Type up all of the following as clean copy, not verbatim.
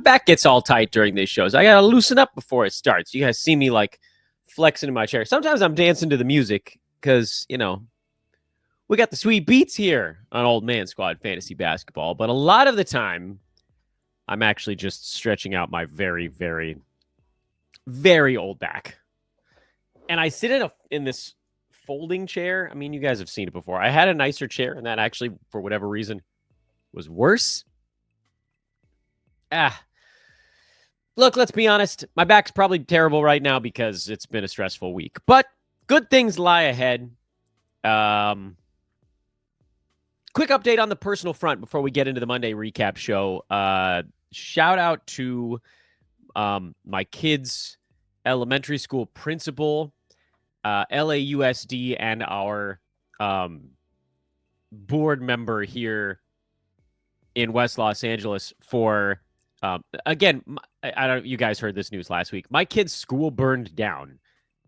back gets all tight during these shows. I got to loosen up before it starts. You guys see me like flexing in my chair. Sometimes I'm dancing to the music because, we got the sweet beats here on Old Man Squad Fantasy Basketball. But a lot of the time, I'm actually just stretching out my very, very, very old back. And I sit in this folding chair. I mean, you guys have seen it before. I had a nicer chair, and that actually, for whatever reason, was worse. Look, let's be honest. My back's probably terrible right now because it's been a stressful week. But good things lie ahead. Quick update on the personal front before we get into the Monday recap show. Shout out to my kids' elementary school principal, LAUSD, and our board member here in West Los Angeles for, again, I don't. You guys heard this news last week. My kid's school burned down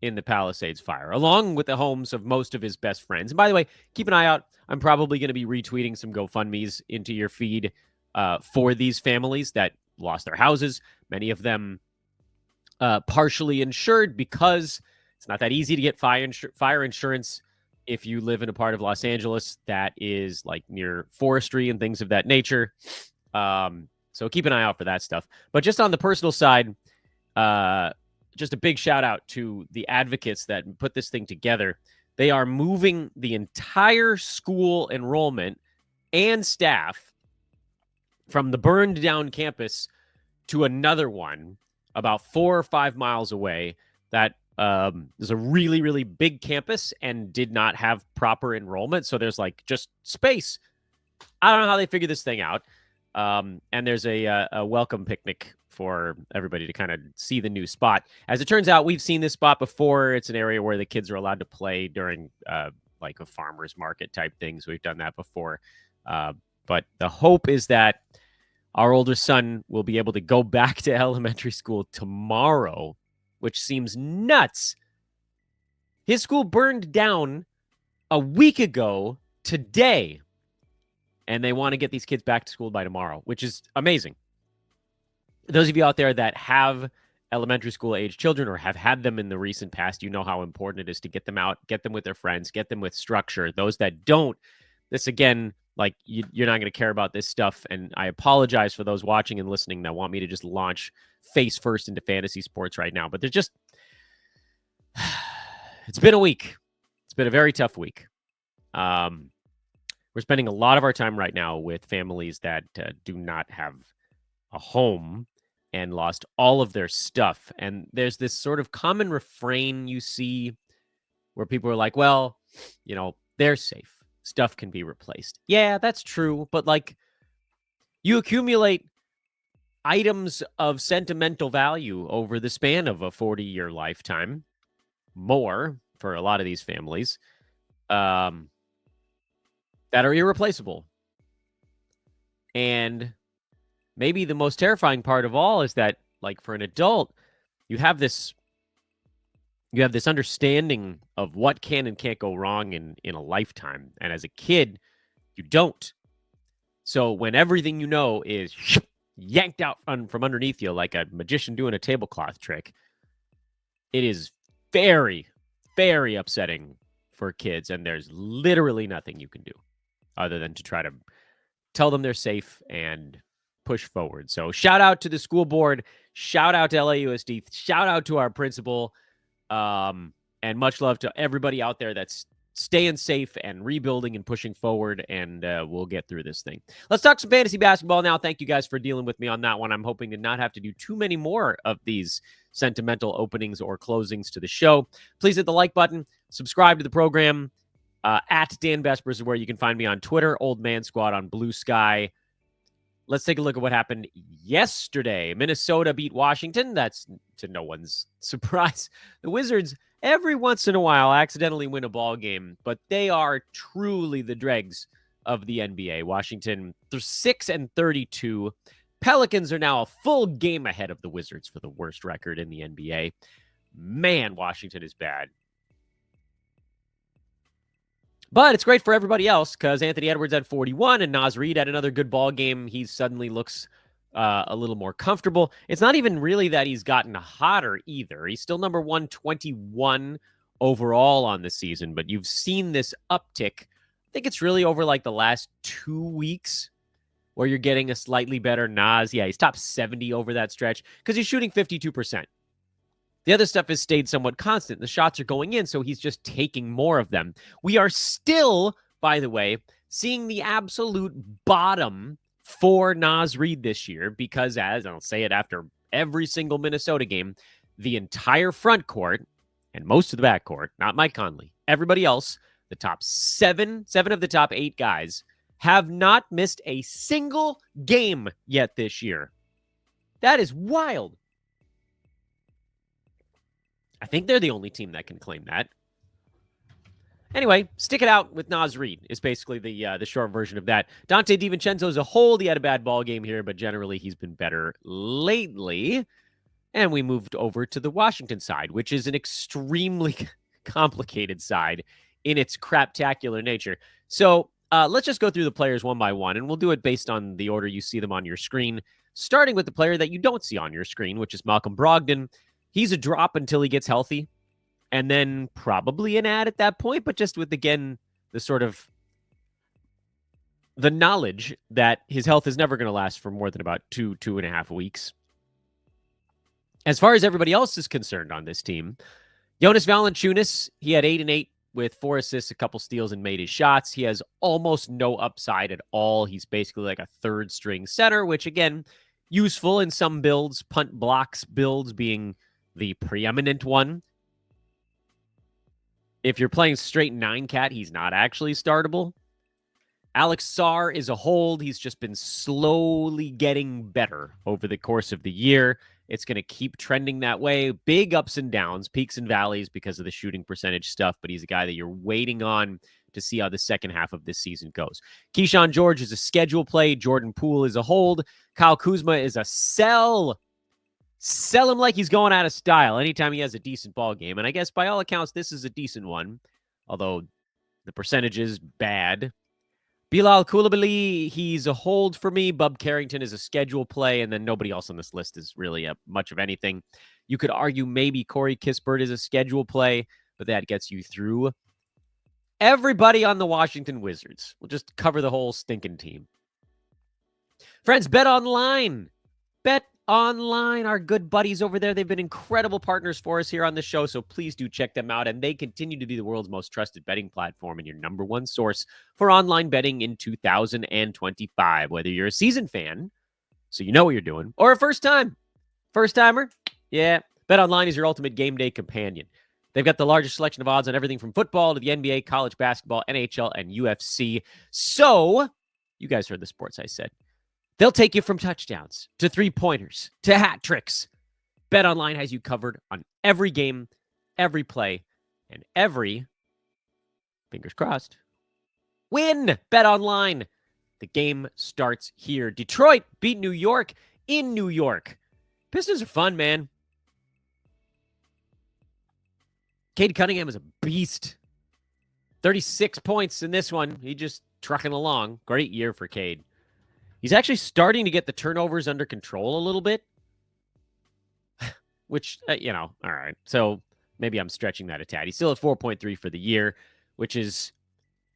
in the Palisades fire, along with the homes of most of his best friends. And by the way, keep an eye out. I'm probably going to be retweeting some GoFundMes into your feed for these families that lost their houses. Many of them partially insured because it's not that easy to get fire insurance if you live in a part of Los Angeles that is like near forestry and things of that nature. So keep an eye out for that stuff. But just on the personal side, just a big shout out to the advocates that put this thing together. They are moving the entire school enrollment and staff from the burned down campus to another one about 4 or 5 miles away that is a really, really big campus and did not have proper enrollment. So there's like just space. I don't know how they figured this thing out. And there's a welcome picnic for everybody to kind of see the new spot. As it turns out, we've seen this spot before. It's an area where the kids are allowed to play during like a farmer's market type thing. So we've done that before. But the hope is that our older son will be able to go back to elementary school tomorrow, which seems nuts. His school burned down a week ago today, and they want to get these kids back to school by tomorrow, which is amazing. Those of you out there that have elementary school age children or have had them in the recent past, you know how important it is to get them out, get them with their friends, get them with structure. Those that don't, this again, like you're not going to care about this stuff. And I apologize for those watching and listening that want me to just launch face first into fantasy sports right now. But it's been a week. It's been a very tough week. We're spending a lot of our time right now with families that do not have a home and lost all of their stuff. And there's this sort of common refrain you see where people are like, well, they're safe. Stuff can be replaced. Yeah, that's true. But like you accumulate items of sentimental value over the span of a 40-year lifetime, more for a lot of these families, that are irreplaceable. And maybe the most terrifying part of all is that, like, for an adult, you have this understanding of what can and can't go wrong in a lifetime. And as a kid, you don't. So when everything is yanked out from underneath you like a magician doing a tablecloth trick, it is very, very upsetting for kids. And there's literally nothing you can do other than to try to tell them they're safe and push forward. So shout out to the school board, shout out to LAUSD, shout out to our principal, and much love to everybody out there that's staying safe and rebuilding and pushing forward, and we'll get through this thing. Let's talk some fantasy basketball now. Thank you guys for dealing with me on that one. I'm hoping to not have to do too many more of these sentimental openings or closings to the show. Please hit the like button, subscribe to the program. At Dan Vespers is where you can find me on Twitter, Old Man Squad on Blue Sky. Let's take a look at what happened yesterday. Minnesota beat Washington. That's to no one's surprise. The Wizards, every once in a while, accidentally win a ball game, but they are truly the dregs of the NBA. Washington, they're 6-32. Pelicans are now a full game ahead of the Wizards for the worst record in the NBA. Man, Washington is bad. But it's great for everybody else because Anthony Edwards had 41 and Naz Reid had another good ball game. He suddenly looks a little more comfortable. It's not even really that he's gotten hotter either. He's still number 121 overall on the season, but you've seen this uptick. I think it's really over like the last 2 weeks where you're getting a slightly better Nas. Yeah, he's top 70 over that stretch because he's shooting 52%. The other stuff has stayed somewhat constant. The shots are going in, so he's just taking more of them. We are still, by the way, seeing the absolute bottom for Nas Reed this year because, as I'll say it after every single Minnesota game, the entire front court and most of the back court, not Mike Conley, everybody else, the top seven of the top 8 guys have not missed a single game yet this year. That is wild. I think they're the only team that can claim that. Anyway, stick it out with Nas Reed is basically the short version of that. Dante DiVincenzo as a whole, he had a bad ball game here, but generally he's been better lately. And we moved over to the Washington side, which is an extremely complicated side in its craptacular nature. So let's just go through the players one by one, and we'll do it based on the order you see them on your screen, starting with the player that you don't see on your screen, which is Malcolm Brogdon. He's a drop until he gets healthy, and then probably an ad at that point, but just with, again, the sort of the knowledge that his health is never going to last for more than about 2.5 weeks. As far as everybody else is concerned on this team, Jonas Valanciunas, he had 8 and 8 with 4 assists, a couple steals, and made his shots. He has almost no upside at all. He's basically like a third string center, which, again, useful in some builds, punt blocks builds being the preeminent one. If you're playing straight 9-cat, he's not actually startable. Alex Sarr is a hold. He's just been slowly getting better over the course of the year. It's going to keep trending that way. Big ups and downs, peaks and valleys because of the shooting percentage stuff, but he's a guy that you're waiting on to see how the second half of this season goes. Keyshawn George is a schedule play. Jordan Poole is a hold. Kyle Kuzma is a sell. Sell him like he's going out of style anytime he has a decent ball game. And I guess by all accounts, this is a decent one, although the percentage is bad. Bilal Coulibaly, he's a hold for me. Bub Carrington is a schedule play, and then nobody else on this list is really much of anything. You could argue maybe Corey Kispert is a schedule play, but that gets you through everybody on the Washington Wizards. We'll just cover the whole stinking team. Friends, BetOnline. BetOnline, our good buddies over there. They've been incredible partners for us here on the show, so please do check them out. And they continue to be the world's most trusted betting platform and your number one source for online betting in 2025. Whether you're a seasoned fan, so you know what you're doing, or a first-timer, yeah, BetOnline is your ultimate game day companion. They've got the largest selection of odds on everything from football to the NBA, college basketball, NHL, and UFC. So, you guys heard the sports I said. They'll take you from touchdowns to three-pointers to hat tricks. BetOnline has you covered on every game, every play, and every, fingers crossed, win. BetOnline. The game starts here. Detroit beat New York in New York. Pistons are fun, man. Cade Cunningham is a beast. 36 points in this one. He just trucking along. Great year for Cade. He's actually starting to get the turnovers under control a little bit, which, all right. So maybe I'm stretching that a tad. He's still at 4.3 for the year, which is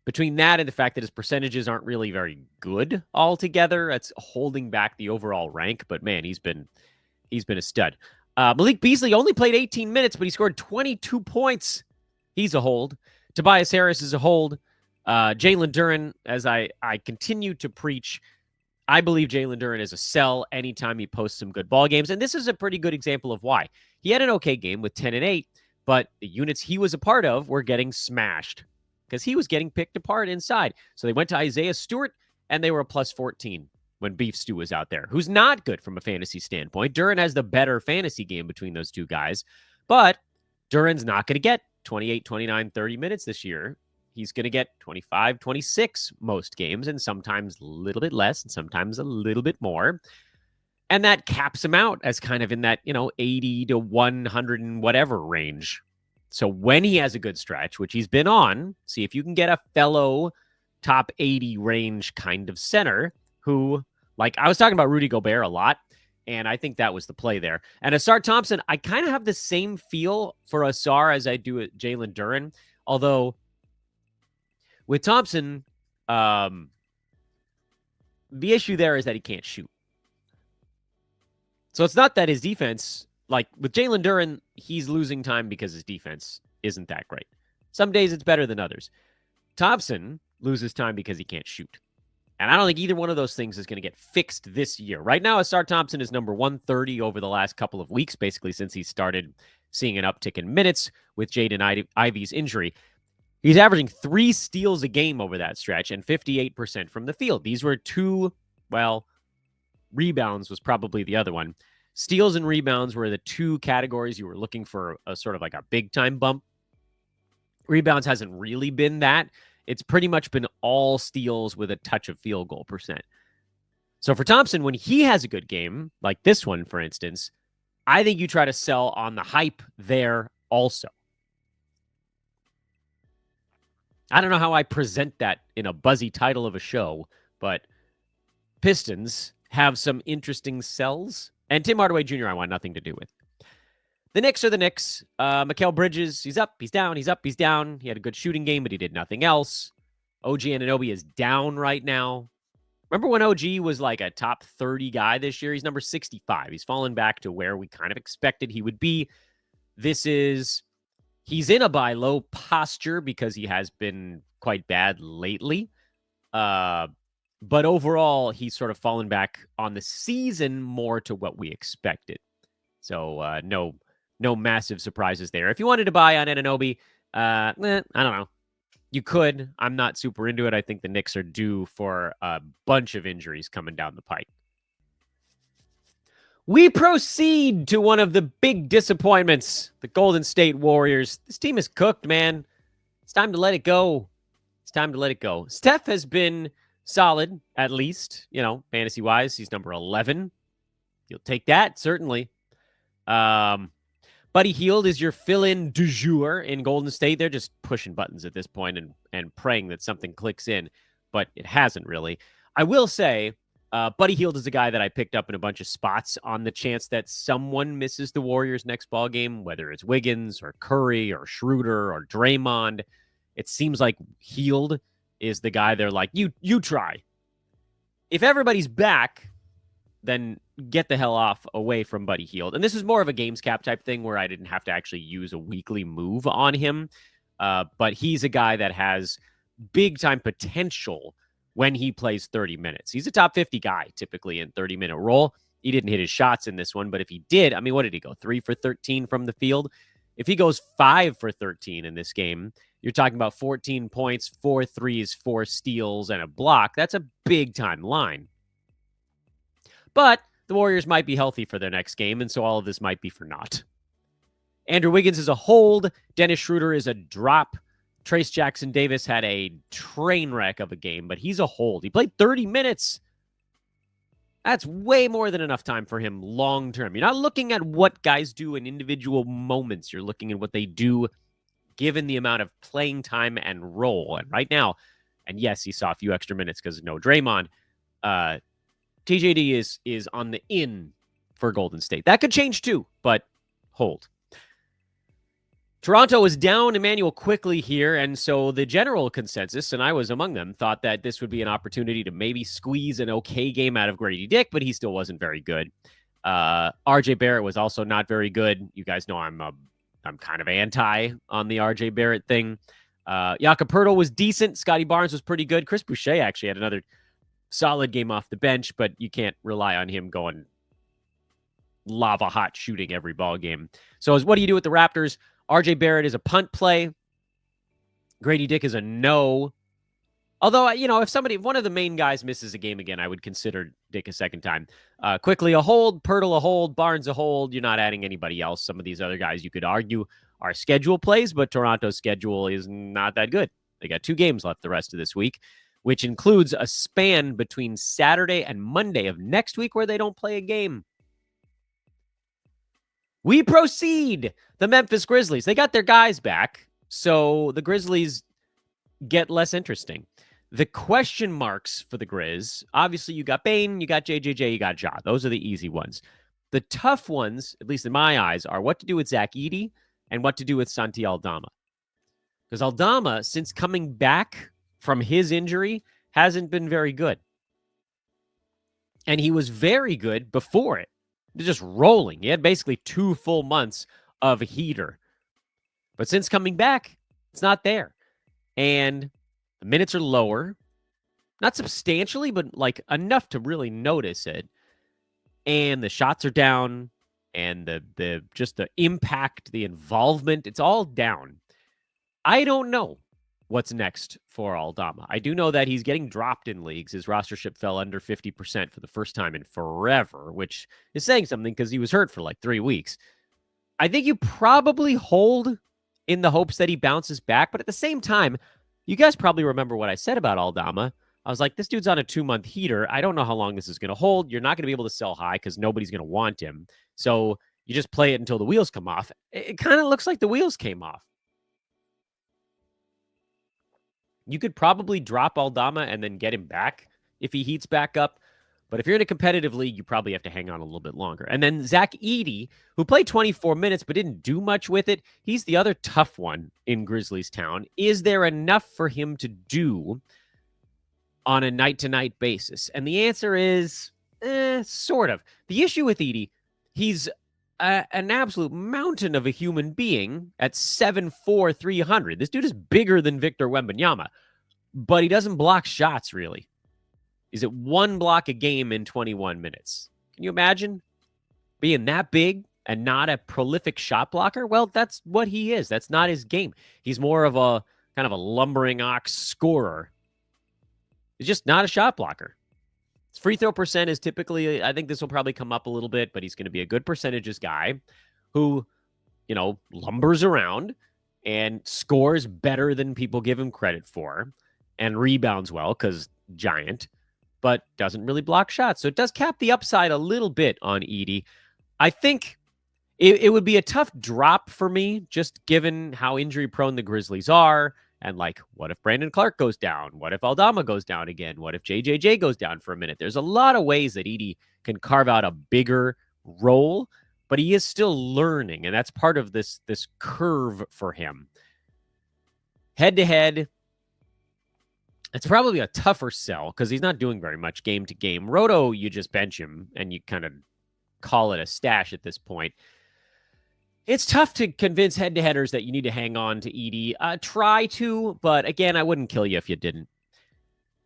between that and the fact that his percentages aren't really very good altogether. That's holding back the overall rank. But man, he's been a stud. Malik Beasley only played 18 minutes, but he scored 22 points. He's a hold. Tobias Harris is a hold. Jalen Duren, as I continue to preach, I believe Jalen Duren is a sell anytime he posts some good ball games. And this is a pretty good example of why. He had an okay game with 10 and 8, but the units he was a part of were getting smashed because he was getting picked apart inside. So they went to Isaiah Stewart, and they were a plus 14 when Beef Stew was out there, who's not good from a fantasy standpoint. Duren has the better fantasy game between those two guys, but Duren's not going to get 28, 29, 30 minutes this year. He's going to get 25, 26 most games, and sometimes a little bit less, and sometimes a little bit more. And that caps him out as kind of in that, 80 to 100 and whatever range. So when he has a good stretch, which he's been on, see if you can get a fellow top 80 range kind of center who Like, I was talking about Rudy Gobert a lot, and I think that was the play there. And Asar Thompson, I kind of have the same feel for Asar as I do at Jalen Duren, although with Thompson, the issue there is that he can't shoot. So it's not that his defense, like with Jalen Duren, he's losing time because his defense isn't that great. Some days it's better than others. Thompson loses time because he can't shoot. And I don't think either one of those things is going to get fixed this year. Right now, Asar Thompson is number 130 over the last couple of weeks, basically since he started seeing an uptick in minutes with Jaden Ivey's injury. He's averaging 3 steals a game over that stretch and 58% from the field. These were rebounds was probably the other one. Steals and rebounds were the two categories you were looking for a sort of like a big-time bump. Rebounds hasn't really been that. It's pretty much been all steals with a touch of field goal percent. So for Thompson, when he has a good game, like this one, for instance, I think you try to sell on the hype there also. I don't know how I present that in a buzzy title of a show, but Pistons have some interesting sells. And Tim Hardaway Jr. I want nothing to do with. The Knicks are the Knicks. Mikal Bridges, he's up, he's down, he's up, he's down. He had a good shooting game, but he did nothing else. OG Anunoby is down right now. Remember when OG was like a top 30 guy this year? He's number 65. He's fallen back to where we kind of expected he would be. He's in a buy low posture because he has been quite bad lately. But overall, he's sort of fallen back on the season more to what we expected. So no massive surprises there. If you wanted to buy on Anunoby, I don't know. You could. I'm not super into it. I think the Knicks are due for a bunch of injuries coming down the pike. We proceed to one of the big disappointments, the Golden State Warriors. This team is cooked, man. It's time to let it go. It's time to let it go. Steph has been solid, at least, fantasy-wise. He's number 11. You'll take that, certainly. Buddy Hield is your fill-in du jour in Golden State. They're just pushing buttons at this point and praying that something clicks in, but it hasn't really. I will say, Buddy Hield is a guy that I picked up in a bunch of spots on the chance that someone misses the Warriors' next ball game, whether it's Wiggins or Curry or Schroeder or Draymond. It seems like Hield is the guy they're like, you try. If everybody's back, then get the hell off away from Buddy Hield. And this is more of a games cap type thing where I didn't have to actually use a weekly move on him. But he's a guy that has big time potential when he plays 30 minutes. He's a top 50 guy typically in 30-minute role. He didn't hit his shots in this one, but if he did, what did he go? 3 for 13 from the field? If he goes 5 for 13 in this game, you're talking about 14 points, 4 threes, 4 steals, and a block. That's a big time line. But the Warriors might be healthy for their next game, and so all of this might be for naught. Andrew Wiggins is a hold. Dennis Schroeder is a drop. Trace Jackson-Davis had a train wreck of a game, but he's a hold. He played 30 minutes. That's way more than enough time for him long-term. You're not looking at what guys do in individual moments. You're looking at what they do given the amount of playing time and role. And right now, and yes, he saw a few extra minutes because of no Draymond, TJD is on the in for Golden State. That could change too, but hold. Toronto is down Emmanuel quickly here, and so the general consensus, and I was among them, thought that this would be an opportunity to maybe squeeze an okay game out of Grady Dick, but he still wasn't very good. RJ Barrett was also not very good. You guys know I'm kind of anti on the RJ Barrett thing. Jakob Poeltl was decent. Scotty Barnes was pretty good. Chris Boucher actually had another solid game off the bench, but you can't rely on him going lava hot shooting every ball game. So what do you do with the Raptors? RJ Barrett is a punt play. Grady Dick is a no. Although, if one of the main guys misses a game again, I would consider Dick a second time. Quickly a hold, Poeltl a hold, Barnes a hold. You're not adding anybody else. Some of these other guys you could argue are schedule plays, but Toronto's schedule is not that good. They got 2 games left the rest of this week, which includes a span between Saturday and Monday of next week where they don't play a game. We proceed. The Memphis Grizzlies. They got their guys back, so the Grizzlies get less interesting. The question marks for the Grizz, obviously you got Bane, you got JJJ, you got Ja. Those are the easy ones. The tough ones, at least in my eyes, are what to do with Zach Edey and what to do with Santi Aldama. Because Aldama, since coming back from his injury, hasn't been very good. And he was very good before it. Just rolling. He had basically 2 full months of heater. But since coming back, it's not there. And the minutes are lower. Not substantially, but like enough to really notice it. And the shots are down. And the just the impact, the involvement, it's all down. I don't know what's next for Aldama. I do know that he's getting dropped in leagues. His rostership fell under 50% for the first time in forever, which is saying something because he was hurt for like 3 weeks. I think you probably hold in the hopes that he bounces back, but at the same time, you guys probably remember what I said about Aldama. I was like, this dude's on a 2-month heater. I don't know how long this is going to hold. You're not going to be able to sell high because nobody's going to want him. So you just play it until the wheels come off. It kind of looks like the wheels came off. You could probably drop Aldama and then get him back if he heats back up. But if you're in a competitive league, you probably have to hang on a little bit longer. And then Zach Edey, who played 24 minutes but didn't do much with it, he's the other tough one in Grizzlies town. Is there enough for him to do on a night-to-night basis? And the answer is sort of. The issue with Edey, he's an absolute mountain of a human being at 7'4", 300. This dude is bigger than Victor Wembanyama, but he doesn't block shots, really. He's at 1 block a game in 21 minutes. Can you imagine being that big and not a prolific shot blocker? Well, that's what he is. That's not his game. He's more of a kind of a lumbering ox scorer. He's just not a shot blocker. His free throw percent is typically, I think this will probably come up a little bit, but he's going to be a good percentages guy who, you know, lumbers around and scores better than people give him credit for and rebounds well because giant, but doesn't really block shots. So it does cap the upside a little bit on Edey. I think it would be a tough drop for me, just given how injury prone the Grizzlies are. And like, what if Brandon Clark goes down? What if Aldama goes down again? What if JJJ goes down for a minute? There's a lot of ways that Edey can carve out a bigger role, but he is still learning, and that's part of this curve for him. Head-to-head, it's probably a tougher sell because he's not doing very much game to game. Roto, you just bench him, and you kind of call it a stash at this point. It's tough to convince head-to-headers that you need to hang on to Edey. Try to, but again, I wouldn't kill you if you didn't.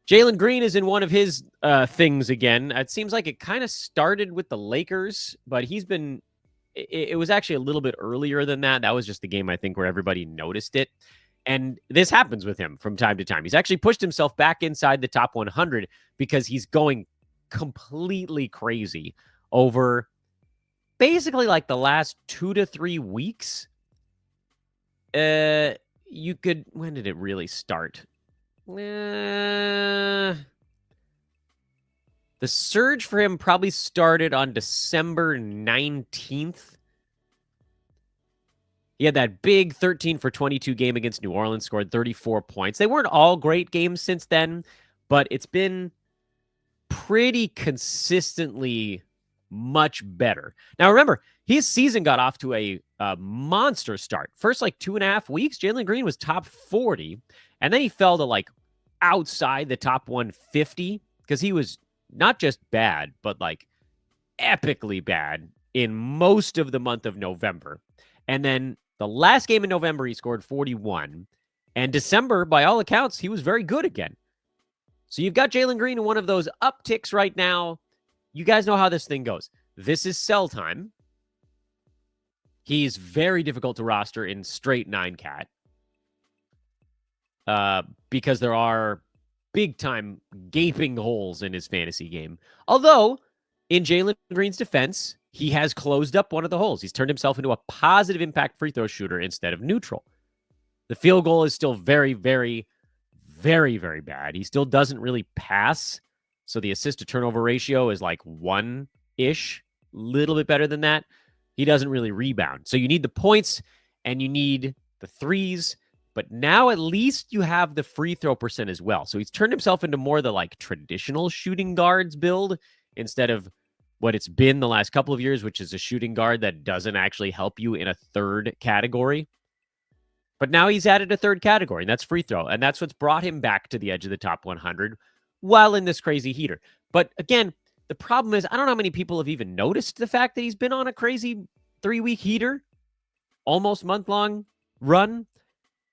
Jalen Green is in one of his things again. It seems like it kind of started with the Lakers, but he's been... It was actually a little bit earlier than that. That was just the game, I think, where everybody noticed it. And this happens with him from time to time. He's actually pushed himself back inside the top 100 because he's going completely crazy over... basically like the last 2 to 3 weeks. You could... When did it really start? The surge for him probably started on December 19th. He had that big 13 for 22 game against New Orleans, scored 34 points. They weren't all great games since then, but it's been pretty consistently much better. Now, remember, his season got off to a monster start. First, like 2.5 weeks, Jalen Green was top 40, and then he fell to like outside the top 150 because he was not just bad, but like epically bad in most of the month of November. And then the last game in November, he scored 41. And December, by all accounts, he was very good again. So you've got Jalen Green in one of those upticks right now. You guys know how this thing goes. This is sell time. He's very difficult to roster in straight 9-cat. Because there are big-time gaping holes in his fantasy game. Although, in Jalen Green's defense, he has closed up one of the holes. He's turned himself into a positive impact free throw shooter instead of neutral. The field goal is still very, very, very, very bad. He still doesn't really pass. So the assist to turnover ratio is like 1-ish, a little bit better than that. He doesn't really rebound. So you need the points and you need the threes, But now at least you have the free throw percent as well. So he's turned himself into more the like traditional shooting guards build instead of what it's been the last couple of years, which is a shooting guard that doesn't actually help you in a third category. But now he's added a third category, and that's free throw. And that's what's brought him back to the edge of the top 100 while in this crazy heater. But again, the problem is, I don't know how many people have even noticed the fact that he's been on a crazy 3-week heater, almost month-long run.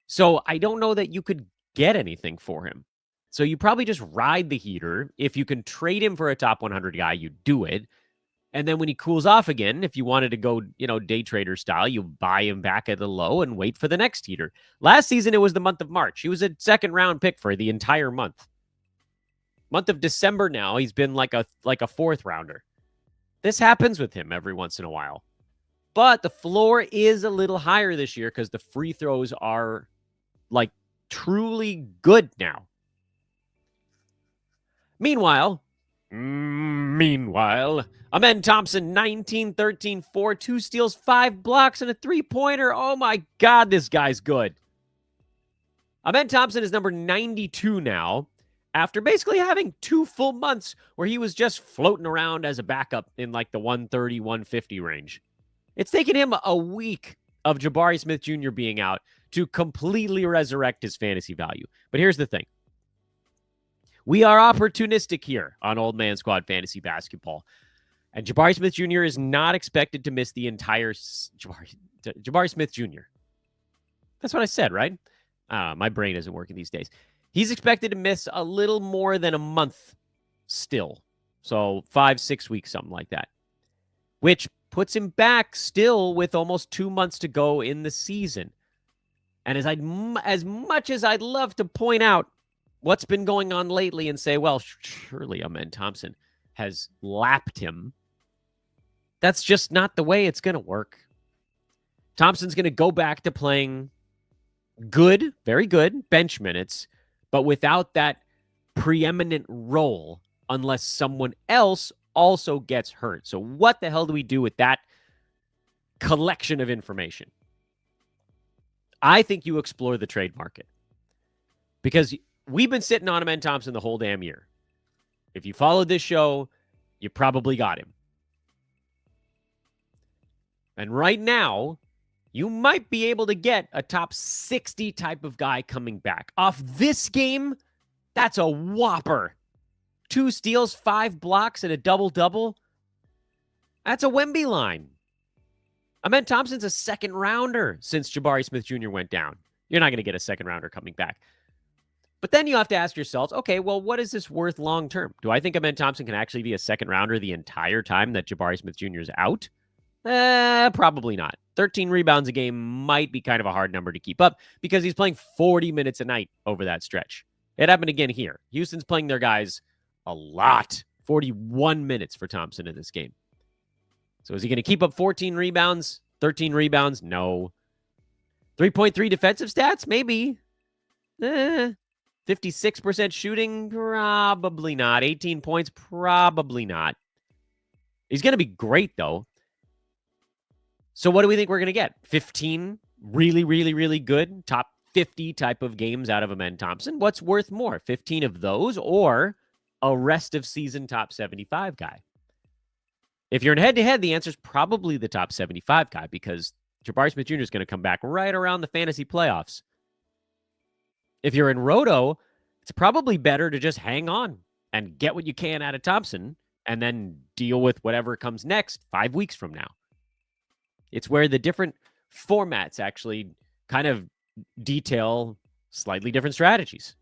So I don't know that you could get anything for him. So you probably just ride the heater. If you can trade him for a top 100 guy, you do it. And then when he cools off again, if you wanted to go, day trader style, you buy him back at the low and wait for the next heater. Last season, it was the month of March. He was a second-round pick for the entire month. Month of December now, he's been like a fourth rounder. This happens with him every once in a while. But the floor is a little higher this year because the free throws are like truly good now. Meanwhile, Amen Thompson, 19, 13, 4, 2 steals, 5 blocks, and a three-pointer. Oh my God, this guy's good. Amen Thompson is number 92 now, after basically having 2 full months where he was just floating around as a backup in like the 130, 150 range. It's taken him a week of Jabari Smith Jr. being out to completely resurrect his fantasy value. But here's the thing. We are opportunistic here on Old Man Squad Fantasy Basketball. And Jabari Smith Jr. is not expected to miss the entire Jabari Smith Jr. That's what I said, right? My brain isn't working these days. He's expected to miss a little more than a month still. So 5-6 weeks, something like that. Which puts him back still with almost 2 months to go in the season. And as much as I'd love to point out what's been going on lately and say, well, surely Amen Thompson has lapped him, that's just not the way it's going to work. Thompson's going to go back to playing good, very good bench minutes, but without that preeminent role unless someone else also gets hurt. So what the hell do we do with that collection of information? I think you explore the trade market because we've been sitting on Amen Thompson the whole damn year. If you followed this show, you probably got him. And right now, you might be able to get a top 60 type of guy coming back. Off this game, that's a whopper. 2 steals, 5 blocks, and a double-double. That's a Wemby line. Amen Thompson's a second rounder since Jabari Smith Jr. went down. You're not going to get a second rounder coming back. But then you have to ask yourselves, okay, well, what is this worth long term? Do I think Amen Thompson can actually be a second rounder the entire time that Jabari Smith Jr. is out? Probably not. 13 rebounds a game might be kind of a hard number to keep up because he's playing 40 minutes a night over that stretch. It happened again here. Houston's playing their guys a lot. 41 minutes for Thompson in this game. So is he going to keep up 14 rebounds, 13 rebounds? No. 3.3 defensive stats? Maybe. 56% shooting? Probably not. 18 points? Probably not. He's going to be great, though. So what do we think we're going to get? 15 really, really, really good top 50 type of games out of Amen Thompson? What's worth more, 15 of those or a rest of season top 75 guy? If you're in head-to-head, the answer is probably the top 75 guy because Jabari Smith Jr. is going to come back right around the fantasy playoffs. If you're in Roto, it's probably better to just hang on and get what you can out of Thompson and then deal with whatever comes next 5 weeks from now. It's where the different formats actually kind of detail slightly different strategies.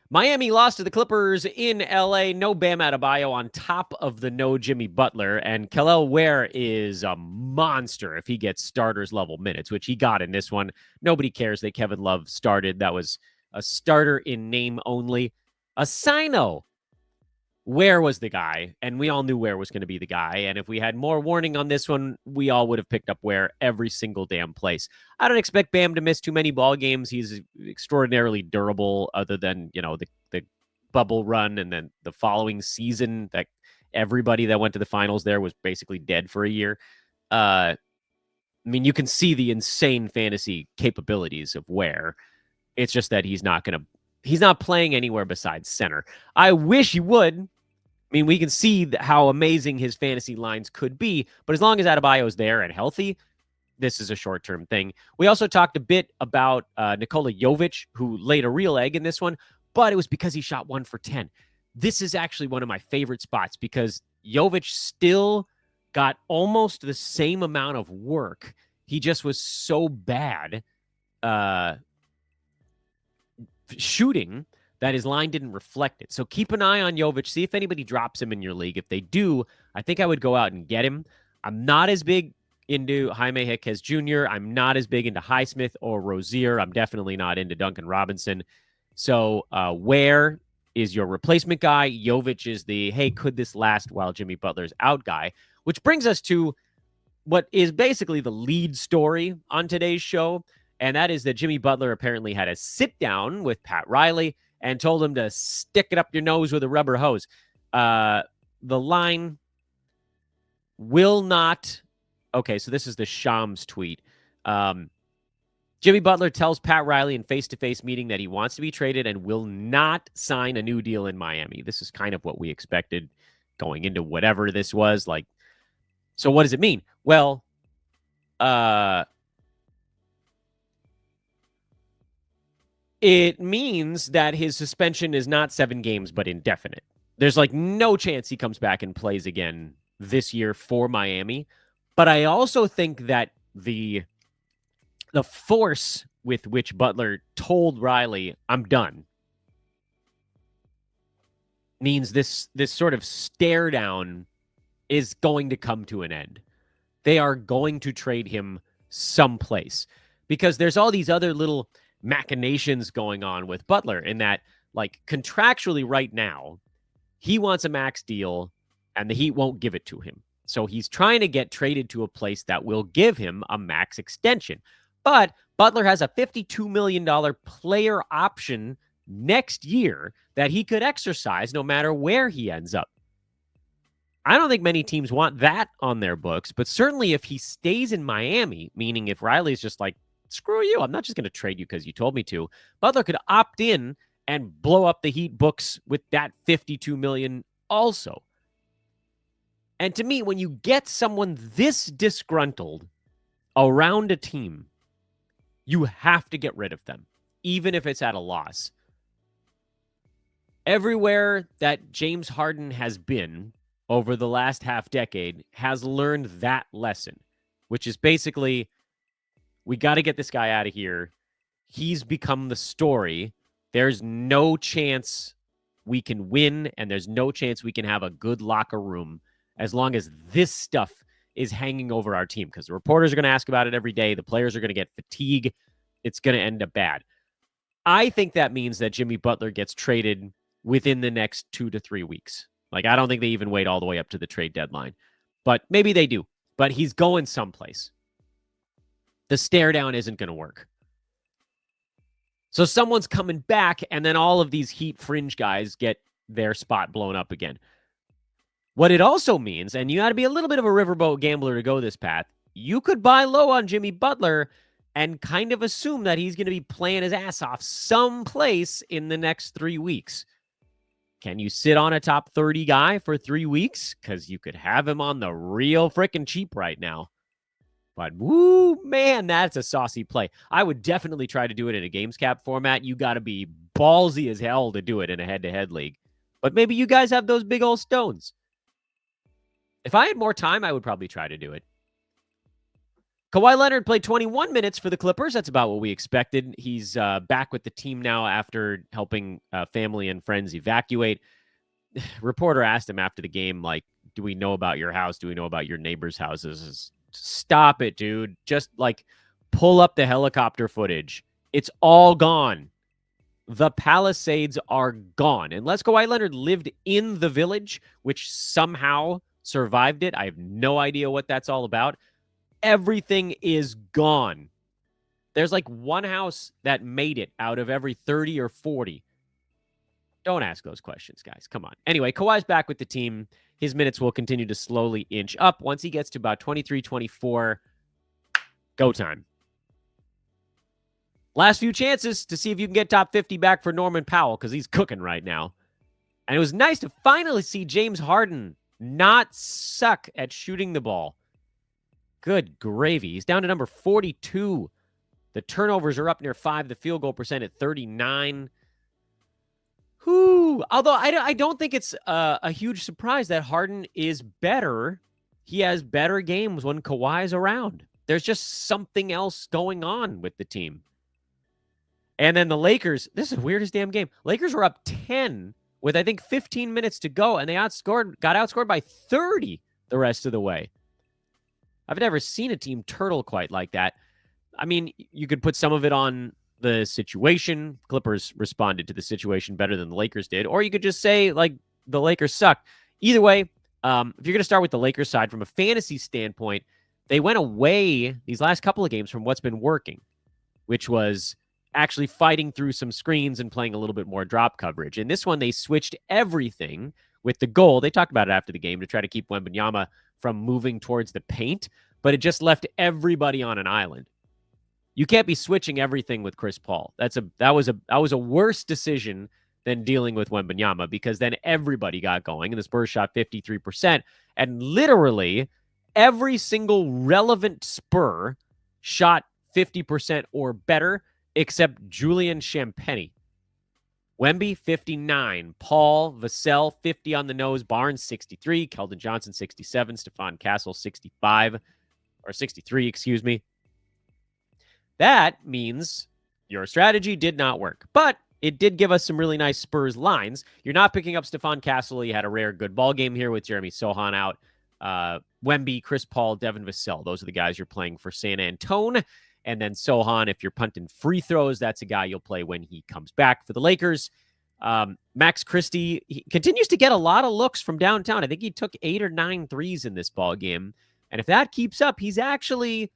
Miami lost to the Clippers in LA. No Bam Adebayo on top of the no Jimmy Butler. And Kel'el Ware is a monster if he gets starters level minutes, which he got in this one. Nobody cares that Kevin Love started. That was a starter in name only. A Sino. Ware was the guy, and we all knew Ware was going to be the guy. And if we had more warning on this one, we all would have picked up Ware every single damn place. I don't expect Bam to miss too many ball games. He's extraordinarily durable, other than, the bubble run and then the following season that everybody that went to the finals there was basically dead for a year. I mean, you can see the insane fantasy capabilities of Ware. It's just that he's not playing anywhere besides center. I wish he would. I mean, we can see how amazing his fantasy lines could be, but as long as Adebayo's there and healthy, this is a short-term thing. We also talked a bit about Nikola Jovic, who laid a real egg in this one, but it was because he shot 1 for 10. This is actually one of my favorite spots because Jovic still got almost the same amount of work. He just was so bad shooting that his line didn't reflect it. So keep an eye on Jovic. See if anybody drops him in your league. If they do, I think I would go out and get him. I'm not as big into Jaime Jaquez Jr. I'm not as big into Highsmith or Rozier. I'm definitely not into Duncan Robinson. So Ware is your replacement guy. Jovic is the, hey, could this last while Jimmy Butler's out guy? Which brings us to what is basically the lead story on today's show, and that is that Jimmy Butler apparently had a sit-down with Pat Riley and told him to stick it up your nose with a rubber hose. The line will not... Okay, so this is the Shams tweet. Jimmy Butler tells Pat Riley in face-to-face meeting that he wants to be traded and will not sign a new deal in Miami. This is kind of what we expected going into whatever this was. Like, so what does it mean? Well, it means that his suspension is not 7 games, but indefinite. There's like no chance he comes back and plays again this year for Miami. But I also think that the force with which Butler told Riley, I'm done, means this sort of stare down is going to come to an end. They are going to trade him someplace because there's all these other little machinations going on with Butler in that, like, contractually right now, he wants a max deal and the Heat won't give it to him. So he's trying to get traded to a place that will give him a max extension. But Butler has a $52 million player option next year that he could exercise no matter where he ends up. I don't think many teams want that on their books, but certainly if he stays in Miami, meaning if Riley's just like, screw you, I'm not just going to trade you because you told me to, Butler could opt in and blow up the Heat books with that $52 million also. And to me, when you get someone this disgruntled around a team, you have to get rid of them, even if it's at a loss. Everywhere that James Harden has been over the last half decade has learned that lesson, which is basically, we got to get this guy out of here. He's become the story. There's no chance we can win, and there's no chance we can have a good locker room as long as this stuff is hanging over our team, because the reporters are going to ask about it every day. The players are going to get fatigue. It's going to end up bad. I think that means that Jimmy Butler gets traded within the next 2 to 3 weeks. Like, I don't think they even wait all the way up to the trade deadline. But maybe they do. But he's going someplace. The stare down isn't going to work. So someone's coming back, and then all of these Heat fringe guys get their spot blown up again. What it also means, and you got to be a little bit of a riverboat gambler to go this path, you could buy low on Jimmy Butler and kind of assume that he's going to be playing his ass off someplace in the next 3 weeks. Can you sit on a top 30 guy for 3 weeks? Because you could have him on the real freaking cheap right now. But, woo, man, that's a saucy play. I would definitely try to do it in a games cap format. You got to be ballsy as hell to do it in a head-to-head league. But maybe you guys have those big old stones. If I had more time, I would probably try to do it. Kawhi Leonard played 21 minutes for the Clippers. That's about what we expected. He's back with the team now after helping family and friends evacuate. Reporter asked him after the game, like, do we know about your house? Do we know about your neighbors' houses? Stop it, dude. Just, like, pull up the helicopter footage. It's all gone. The Palisades are gone. Unless Kawhi Leonard lived in the village, which somehow survived it. I have no idea what that's all about. Everything is gone. There's like one house that made it out of every 30 or 40. Don't ask those questions, guys. Come on. Anyway, Kawhi's back with the team. His minutes will continue to slowly inch up. Once he gets to about 23, 24, Go time. Last few chances to see if you can get top 50 back for Norman Powell because he's cooking right now. And it was nice to finally see James Harden not suck at shooting the ball. Good gravy. He's down to number 42. The turnovers are up near 5. The field goal percent at 39. Whew. Although I don't think it's a huge surprise that Harden is better. He has better games when Kawhi's around. There's just something else going on with the team. And then the Lakers, this is the weirdest damn game. Lakers were up 10 with, I think, 15 minutes to go, and they got outscored by 30 the rest of the way. I've never seen a team turtle quite like that. I mean, you could put some of it on the situation. Clippers responded to the situation better than the Lakers did. Or you could just say, like, the Lakers sucked. Either way, if you're going to start with the Lakers side, from a fantasy standpoint, they went away these last couple of games from what's been working, which was actually fighting through some screens and playing a little bit more drop coverage. In this one, they switched everything with the goal. They talked about it after the game to try to keep Wembanyama from moving towards the paint, but it just left everybody on an island. You can't be switching everything with Chris Paul. That was a worse decision than dealing with Wembanyama, because then everybody got going, and the Spurs shot 53%, and literally every single relevant Spur shot 50% or better, except Julian Champagnie. Wemby, 59. Paul, Vassell, 50 on the nose. Barnes, 63. Keldon Johnson, 67. Stephon Castle, 65. Or 63, excuse me. That means your strategy did not work. But it did give us some really nice Spurs lines. You're not picking up Stephon Castle. He had a rare good ball game here with Jeremy Sohan out. Wemby, Chris Paul, Devin Vassell. Those are the guys you're playing for San Antonio. And then Sohan, if you're punting free throws, that's a guy you'll play when he comes back for the Lakers. Max Christie, he continues to get a lot of looks from downtown. I think he took 8 or 9 threes in this ball game. And if that keeps up, he's actually,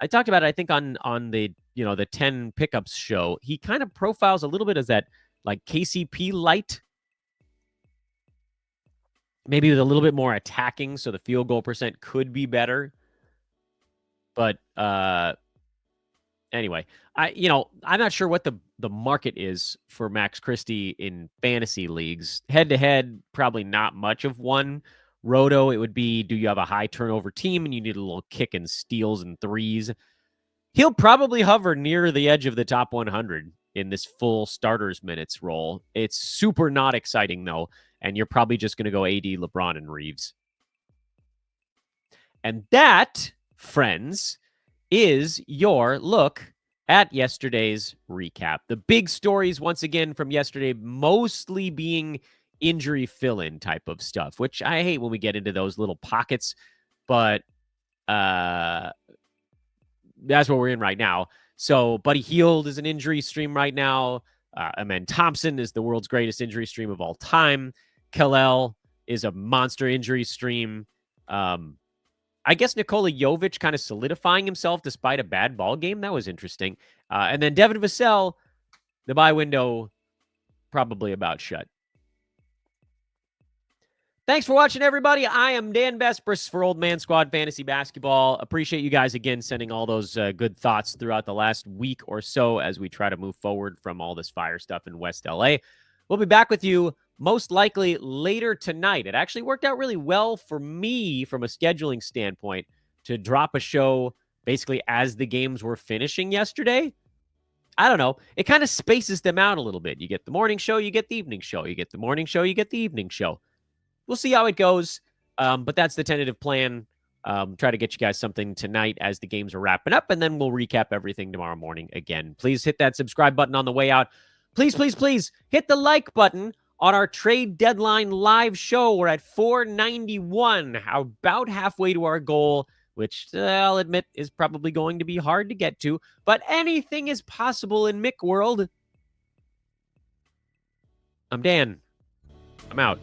I talked about it, I think, on the, the 10 pickups show. He kind of profiles a little bit as that, like, KCP light. Maybe with a little bit more attacking, so the field goal percent could be better. But, anyway, I'm not sure what the market is for Max Christie in fantasy leagues. Head-to-head, probably not much of one. Roto, it would be, do you have a high turnover team and you need a little kick and steals and threes? He'll probably hover near the edge of the top 100 in this full starters minutes role. It's super not exciting, though, and you're probably just going to go AD, LeBron, and Reeves. And that, friends, is your look at yesterday's recap. The big stories, once again, from yesterday, mostly being injury fill-in type of stuff, which I hate when we get into those little pockets, but that's what we're in right now. So Buddy Hield is an injury stream right now. Amen Thompson is the world's greatest injury stream of all time. Kel'el is a monster injury stream. I guess Nikola Jovic kind of solidifying himself despite a bad ball game. That was interesting. And then Devin Vassell, the buy window probably about shut. Thanks for watching, everybody. I am Dan Vespris for Old Man Squad Fantasy Basketball. Appreciate you guys again sending all those good thoughts throughout the last week or so as we try to move forward from all this fire stuff in West LA. We'll be back with you most likely later tonight. It actually worked out really well for me from a scheduling standpoint to drop a show basically as the games were finishing yesterday. I don't know. It kind of spaces them out a little bit. You get the morning show, you get the evening show. You get the morning show, you get the evening show. We'll see how it goes, but that's the tentative plan. Try to get you guys something tonight as the games are wrapping up, and then we'll recap everything tomorrow morning again. Please hit that subscribe button on the way out. Please, please, please hit the like button on our trade deadline live show. We're at 491, about halfway to our goal, which I'll admit is probably going to be hard to get to, but anything is possible in Mick world. I'm Dan. I'm out.